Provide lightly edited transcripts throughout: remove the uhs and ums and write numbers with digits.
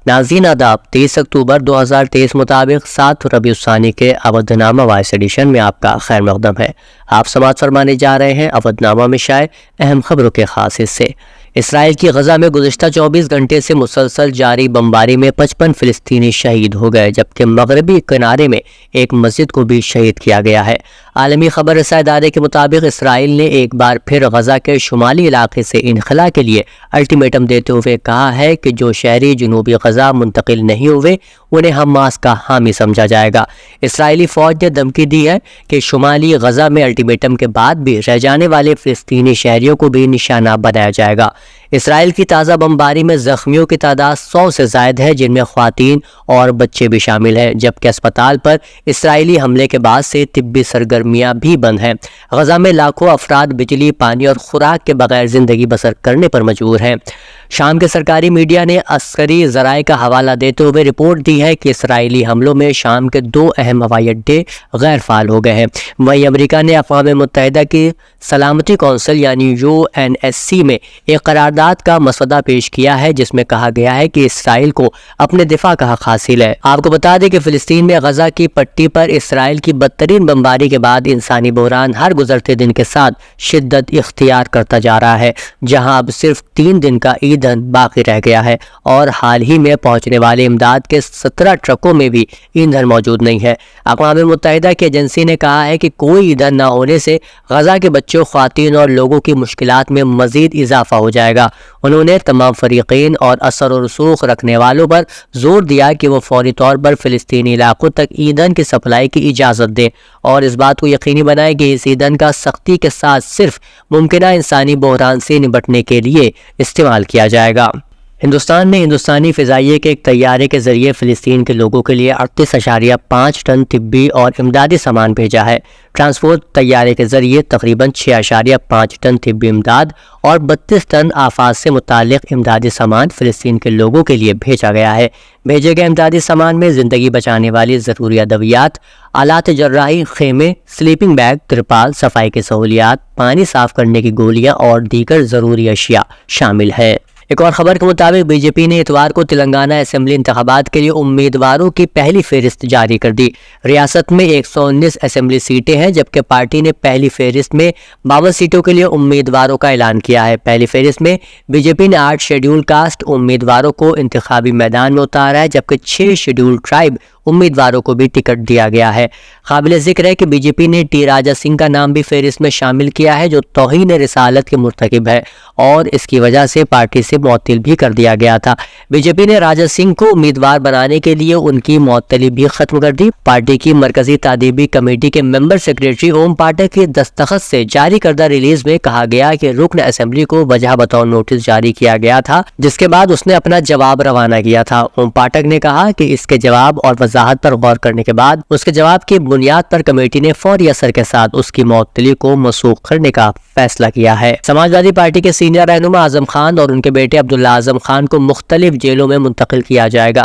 ناظرین آداب، 30 اکتوبر 2023 مطابق 7 ربیع الثانی کے اودھ نامہ وائس ایڈیشن میں آپ کا خیر مقدم ہے۔ آپ سماعت فرمانے جا رہے ہیں اودھ نامہ میں شائع اہم خبروں کے خاص حصے۔ اسرائیل کی غزہ میں گزشتہ 24 گھنٹے سے مسلسل جاری بمباری میں 55 فلسطینی شہید ہو گئے، جبکہ مغربی کنارے میں ایک مسجد کو بھی شہید کیا گیا ہے۔ عالمی خبر رساں ادارے کے مطابق اسرائیل نے ایک بار پھر غزہ کے شمالی علاقے سے انخلا کے لیے الٹیمیٹم دیتے ہوئے کہا ہے کہ جو شہری جنوبی غزہ منتقل نہیں ہوئے انہیں حماس کا حامی سمجھا جائے گا۔ اسرائیلی فوج نے دھمکی دی ہے کہ شمالی غزہ میں الٹیمیٹم کے بعد بھی رہ جانے والے فلسطینی شہریوں کو بھی نشانہ بنایا جائے گا۔ اسرائیل کی تازہ بمباری میں زخمیوں کی تعداد 100 سے زائد ہے، جن میں خواتین اور بچے بھی شامل ہیں، جبکہ اسپتال پر اسرائیلی حملے کے بعد سے طبی سرگرمیاں بھی بند ہیں۔ غزہ میں لاکھوں افراد بجلی، پانی اور خوراک کے بغیر زندگی بسر کرنے پر مجبور ہیں۔ شام کے سرکاری میڈیا نے عسکری ذرائع کا حوالہ دیتے ہوئے رپورٹ دی ہے کہ اسرائیلی حملوں میں شام کے 2 اہم ہوائی اڈے غیر فعال ہو گئے ہیں۔ وہیں امریکہ نے اقوام متحدہ کی سلامتی کونسل یعنی UNSC میں ایک قرارداد کا مسودہ پیش کیا ہے، جس میں کہا گیا ہے کہ اسرائیل کو اپنے دفاع کا حق حاصل ہے۔ آپ کو بتا دیں کہ فلسطین میں غزہ کی پٹی پر اسرائیل کی بدترین بمباری کے بعد انسانی بحران ہر گزرتے دن کے ساتھ شدت اختیار کرتا جا رہا ہے، جہاں اب صرف 3 دن کا ایندھن باقی رہ گیا ہے اور حال ہی میں پہنچنے والے امداد کے 17 ٹرکوں میں بھی ایندھن موجود نہیں ہے۔ اقوام متحدہ کی ایجنسی نے کہا ہے کہ کوئی ایندھن نہ ہونے سے غزہ کے بچوں، خواتین اور لوگوں کی مشکلات میں مزید اضافہ ہو جائے گا۔ انہوں نے تمام فریقین اور اثر و رسوخ رکھنے والوں پر زور دیا کہ وہ فوری طور پر فلسطینی علاقوں تک ایندھن کی سپلائی کی اجازت دیں اور اس بات کو یقینی بنائیں کہ اس ایندھن کا سختی کے ساتھ صرف ممکنہ انسانی بحران سے نمٹنے کے لیے استعمال کیا جائے گا۔ ہندوستان نے ہندوستانی فضائیہ کے ایک طیارے کے ذریعے فلسطین کے لوگوں کے لیے 38.5 ٹن طبی اور امدادی سامان بھیجا ہے۔ ٹرانسپورٹ طیارے کے ذریعے تقریباً 6.5 ٹن طبی امداد اور 32 ٹن آفات سے متعلق امدادی سامان فلسطین کے لوگوں کے لیے بھیجا گیا ہے۔ بھیجے گئے امدادی سامان میں زندگی بچانے والی ضروری ادویات، آلات جراحی، خیمے، سلیپنگ بیگ، ترپال، صفائی کی سہولیات، پانی صاف کرنے کی گولیاں اور دیگر ضروری اشیاء شامل ہے۔ ایک اور خبر کے مطابق بی جے پی نے اتوار کو تلنگانہ اسمبلی انتخابات کے لیے امیدواروں کی پہلی فہرست جاری کر دی۔ ریاست میں 119 اسمبلی سیٹیں ہیں، جبکہ پارٹی نے پہلی فہرست میں 52 سیٹوں کے لیے امیدواروں کا اعلان کیا ہے۔ پہلی فہرست میں بی جے پی نے 8 شیڈول کاسٹ امیدواروں کو انتخابی میدان میں اتارا ہے، جبکہ 6 شیڈول ٹرائب امیدواروں کو بھی ٹکٹ دیا گیا ہے۔ قابل ذکر ہے کہ بی جے پی نے ٹی راجا سنگھ کا نام بھی فہرست میں شامل کیا ہے، جو توہین رسالت کے مرتکب ہے اور اس کی وجہ سے پارٹی سے معطل بھی کر دیا گیا تھا۔ بی جے پی نے راجا سنگھ کو امیدوار بنانے کے لیے ان کی معطلی بھی ختم کر دی۔ پارٹی کی مرکزی تادیبی کمیٹی کے ممبر سیکریٹری اوم پاٹھک کی دستخط سے جاری کردہ ریلیز میں کہا گیا کہ رکن اسمبلی کو وجہ بطور نوٹس جاری کیا گیا تھا، جس کے بعد اس نے اپنا جواب روانہ کیا تھا۔ اوم پاٹھک نے کہا کہ اس کے جواب اور وضاحت پر غور کرنے کے بعد اس کے جواب کی بنیاد پر کمیٹی نے فوری اثر کے ساتھ اس کی معطلی کو منسوخ کرنے کا فیصلہ کیا ہے۔ سماجوادی پارٹی کے سینئر رہنما اعظم خان اور ان کے بیٹے عبداللہ اعظم خان کو مختلف جیلوں میں منتقل کیا جائے گا۔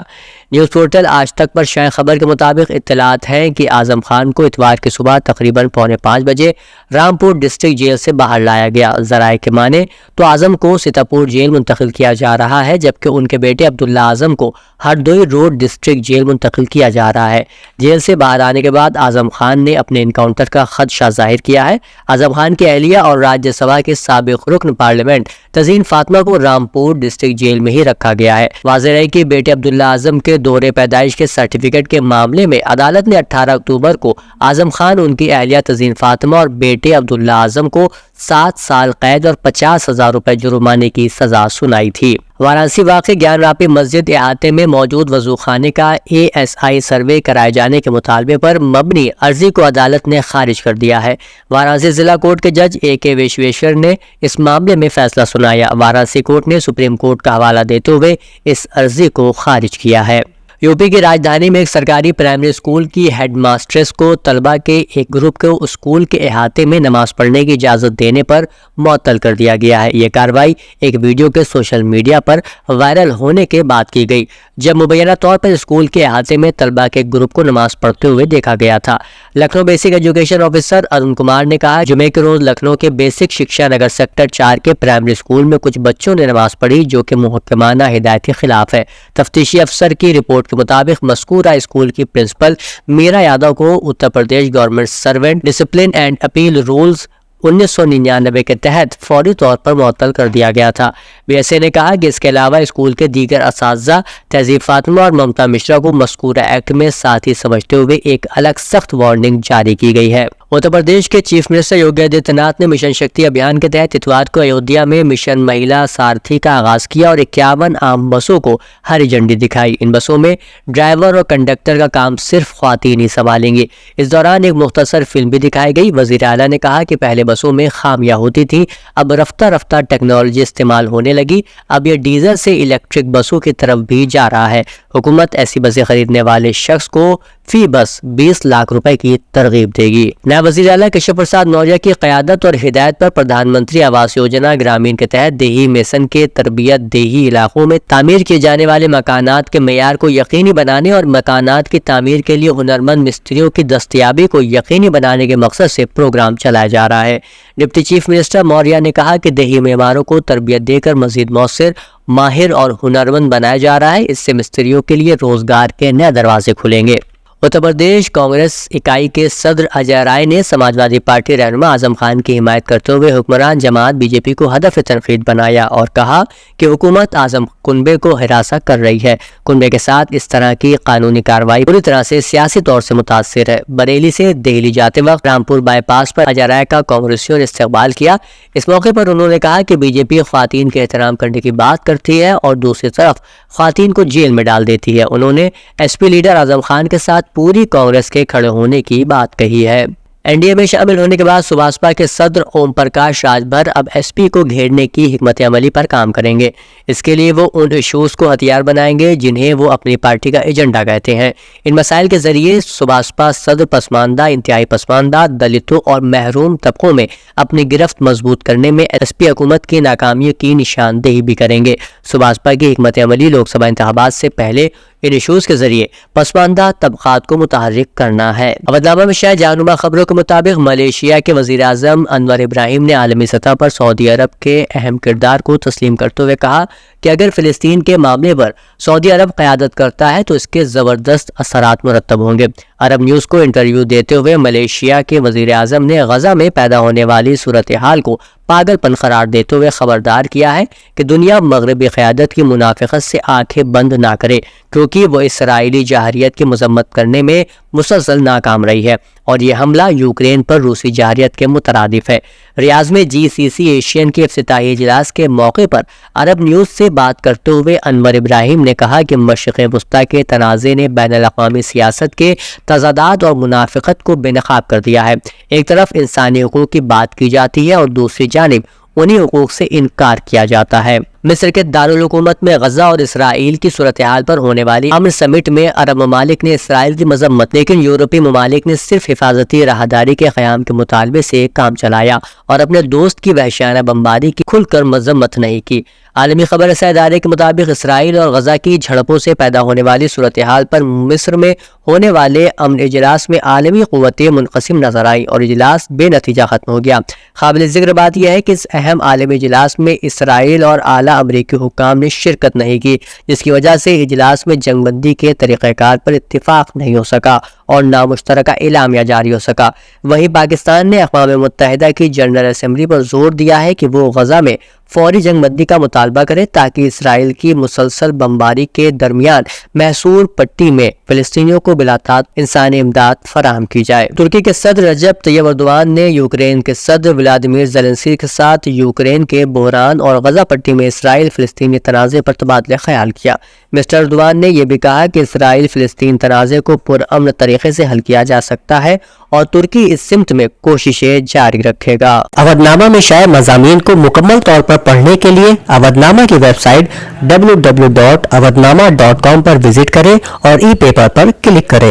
نیوز پورٹل آج تک پر شائع خبر کے مطابق اطلاعات ہیں کہ اعظم خان کو اتوار کی صبح تقریباً 4:45 بجے رامپور ڈسٹرکٹ جیل سے باہر لایا گیا۔ ذرائع کے مانے تو اعظم کو سیتاپور جیل منتقل کیا جا رہا ہے، جبکہ ان کے بیٹے عبداللہ اعظم کو ہردوئی روڈ ڈسٹرکٹ جیل منتقل کیا جا رہا ہے۔ جیل سے باہر آنے کے بعد اعظم خان نے اپنے انکاؤنٹر کا خدشہ ظاہر کیا ہے۔ اعظم خان کی اہلیہ اور راجیہ سبھا کے سابق رکن پارلیمنٹ تزین فاطمہ کو رامپور ڈسٹرکٹ جیل میں ہی رکھا گیا ہے۔ واضح رہے کہ بیٹے عبداللہ اعظم کے دورے پیدائش کے سرٹیفکیٹ کے معاملے میں عدالت نے 18 اکتوبر کو اعظم خان، ان کی اہلیہ تزین فاطمہ اور بیٹے عبداللہ اعظم کو 7 سال قید اور 50,000 روپے جرمانے کی سزا سنائی تھی۔ وارانسی واقع گیان راپی مسجد احاطے میں موجود وضو خانے کا ASI سروے کرائے جانے کے مطالبے پر مبنی عرضی کو عدالت نے خارج کر دیا ہے۔ وارانسی ضلع کورٹ کے جج AK ویشویشور نے اس معاملے میں فیصلہ سنایا۔ وارانسی کورٹ نے سپریم کورٹ کا حوالہ دیتے ہوئے اس عرضی کو خارج کیا ہے۔ यूपी की राजधानी में एक सरकारी प्राइमरी स्कूल की हेड मास्ट्रेस को तलबा के एक ग्रुप को स्कूल के अहाते में नमाज पढ़ने की इजाज़त देने पर मुअत्तल कर दिया गया है। ये कार्रवाई एक वीडियो के सोशल मीडिया पर वायरल होने के बाद की गई, जब मुबैना तौर पर स्कूल के अहाते में तलबा के एक ग्रुप को नमाज पढ़ते हुए देखा गया था। Lucknow basic education officer Arun Kumar ने कहा, जुमे के रोज लखनऊ के बेसिक शिक्षा नगर सेक्टर 4 के प्राइमरी स्कूल में कुछ बच्चों ने नमाज पढ़ी, जो कि मुहक्कमाना हिदायत के खिलाफ है। तफ्तीशी अफसर की रिपोर्ट के मुताबिक मज़कूरा स्कूल की प्रिंसिपल मीरा यादव को Uttar Pradesh government servant discipline and appeal rules 1999 के तहत फौरी तौर पर मुअत्तल कर दिया गया था। बीएसए ने कहा कि इसके अलावा स्कूल के दीगर असातिज़ा तहज़ीब फातिमा और ममता मिश्रा को मज़कूरा एक्ट में साथी समझते हुए एक अलग सख्त वार्निंग जारी की गई है। उत्तर प्रदेश के चीफ मिनिस्टर योगी आदित्यनाथ ने मिशन शक्ति अभियान के तहत इतवार को अयोध्या में मिशन महिला सारथी का आगाज किया और 51 आम बसों को हरी झंडी दिखाई। इन बसों में ड्राइवर और कंडक्टर का काम सिर्फ ख्वातीन ही संभालेंगी। इस दौरान एक मुख्तसर फिल्म भी दिखाई गई। वजीर आला ने कहा कि पहले बसों में खामियां होती थी, अब रफ्ता रफ्ता टेक्नोलॉजी इस्तेमाल होने लगी। अब यह डीजल से इलेक्ट्रिक बसों की तरफ भी जा रहा है। हुकूमत ऐसी बसें खरीदने वाले शख्स को फी बस 20 लाख रुपए की तरगीब देगी। नायब वज़ीर आला केशव प्रसाद मौर्य की क़यादत और हिदायत पर प्रधानमंत्री आवास योजना ग्रामीण के तहत देही मेसन के तरबियत देही इलाकों में तामीर किए जाने वाले मकानात के मेयार को यकीनी बनाने और मकानात की तामीर के लिए हुनरमंद मिस्त्रियों की दस्तयाबी को यकीनी बनाने के मकसद से प्रोग्राम चलाया जा रहा है। डिप्टी चीफ मिनिस्टर मौर्य ने कहा कि देही मेमारों को तरबियत देकर मजीद मौसर, माहिर और हुनरमंद बनाया जा रहा है। इससे मिस्त्रियों के लिए रोजगार के नए दरवाजे खुलेंगे। उत्तर प्रदेश कांग्रेस इकाई के सदर अजय राय ने समाजवादी पार्टी रहनुमा आजम खान की हिमायत करते हुए हुक्मरान जमात बीजेपी को हदफ तनकीद बनाया और कहा कि हुकूमत आजम कुनबे को हिरासा कर रही है। कुनबे के साथ इस तरह की कानूनी कार्रवाई पूरी तरह से सियासी तौर से मुतासिर है। बरेली से दिल्ली जाते वक्त रामपुर बाईपास पर अजय राय का कांग्रेसियों ने इस्तकबाल किया। इस मौके पर उन्होंने कहा कि बीजेपी ख्वातीन के एहतराम करने की बात करती है और दूसरी तरफ ख्वातीन को जेल में डाल देती है। उन्होंने एसपी लीडर आजम खान के साथ पूरी कांग्रेस के खड़े होने की बात कही है। एनडीए में शामिल होने के बाद सुभाषपा के सदर ओम प्रकाश राजभर अब एसपी को घेरने की हिकमत अमली पर काम करेंगे। इसके लिए वो उन इशूज को हथियार बनाएंगे जिन्हें वो अपनी पार्टी का एजेंडा कहते हैं। इन मसाइल के जरिए सुभाषपा सदर पसमानदा, इंतहाई पसमानदा, दलितों और महरूम तबकों में अपनी गिरफ्त मजबूत करने में एसपी हुकूमत की नाकामियों की निशानदेही भी करेंगे। सुभाषपा की हिकमत अमली लोकसभा इंतखाबात से पहले इन इशूज के जरिए पसमानदा तबकात को मुतहर्रिक करना है। अवधनामा में शायद जाननुमा खबरों के मुताबिक मलेशिया के वजीर आजम अनवर इब्राहिम ने आलमी सतह पर सऊदी अरब के अहम किरदार को तस्लीम करते हुए कहा कि अगर फिलिस्तीन के मामले पर सऊदी अरब क़यादत करता है तो इसके ज़बरदस्त असरात मुरतब होंगे। अरब न्यूज़ को इंटरव्यू देते हुए मलेशिया के वजीर आजम ने गजा में पैदा होने वाली सूरत हाल को पागलपन करार देते हुए खबरदार किया है कि दुनिया मगरबी क़यादत की मुनाफिकत से आंखें बंद ना करे, क्योंकि वो इसराइली जहारियत की मजम्मत करने में मुसलसल नाकाम रही है और ये हमला यूक्रेन पर रूसी जहारियत के मुतरादिफ है। रियाज में GCC एशियन के इफ्तिताही इजलास के मौके पर अरब न्यूज़ से बात करते हुए अनवर इब्राहिम ने कहा कि मशरिक़ वस्ता के तनाज़े ने बैनुल-अक़वामी सियासत के तज़ादात और मुनाफिकत को बेनकाब कर दिया है। एक तरफ इंसानी हुकूक की बात की जाती है और दूसरी जानिब उन्हीं हुकूक से इनकार किया जाता है। मिस्र के दारुल हुकूमत में गजा और इसराइल की सूरत हाल पर होने वाली अमन समिट में अरब ममालिक ने इसराइल की मजम्मत, लेकिन यूरोपीय ममालिक ने सिर्फ हिफाजती राहदारी के क़याम के मुतालबे से काम चलाया और अपने दोस्त की वहशियाना बमबारी की खुलकर मजम्मत नहीं की। आलमी खबर रसां इदारे के मुताबिक इसराइल और गजा की झड़पों से पैदा होने वाली सूरत हाल पर मिस्र में होने वाले अमन इजलास में आलमी क़ुव्वतें मुनक़सिम नजर आई और इजलास बेनतीजा खत्म हो गया। काबिल ज़िक्र बात यह है कि इस अहम आलमी इजलास में इसराइल और आला अमरीकी हुक्काम ने शिरकत नहीं की, जिसकी वजह से इजलास में जंगबंदी के तरीक़ेकार पर इत्तिफाक नहीं हो सका और ना मुश्तरका एलामिया जारी हो सका। वहीं पाकिस्तान ने अक़वाम मुत्तहिदा की जनरल असम्बली पर जोर दिया है कि वो गजा में फौरी जंगबंदी का मुतालबा करे ताकि इसराइल की मुसलसल बमबारी के दरमियान महसूर पट्टी में फिलिस्तीनियों को बिलातात इंसानी इमदाद फराहम की जाए। तुर्की के सदर रजब तैयब अर्दोआन ने यूक्रेन के सदर व्लादिमीर ज़ेलेंस्की के साथ यूक्रेन के बहरान और गजा पट्टी में इसराइल फिलिस्तीनी तनाज़े पर तबादला ख्याल किया। मिस्टर अर्दोआन ने यह भी कहा कि इसराइल फिलिस्तीन तनाज़े को पुरअमन तरीके طریقے سے حل کیا جا سکتا ہے اور ترکی اس سمت میں کوششیں جاری رکھے گا۔ اودھ نامہ میں شائع مضامین کو مکمل طور پر پڑھنے کے لیے اودھ نامہ کی ویب سائٹ www.awadhnama.com پر وزٹ کریں اور ای پیپر پر کلک کریں۔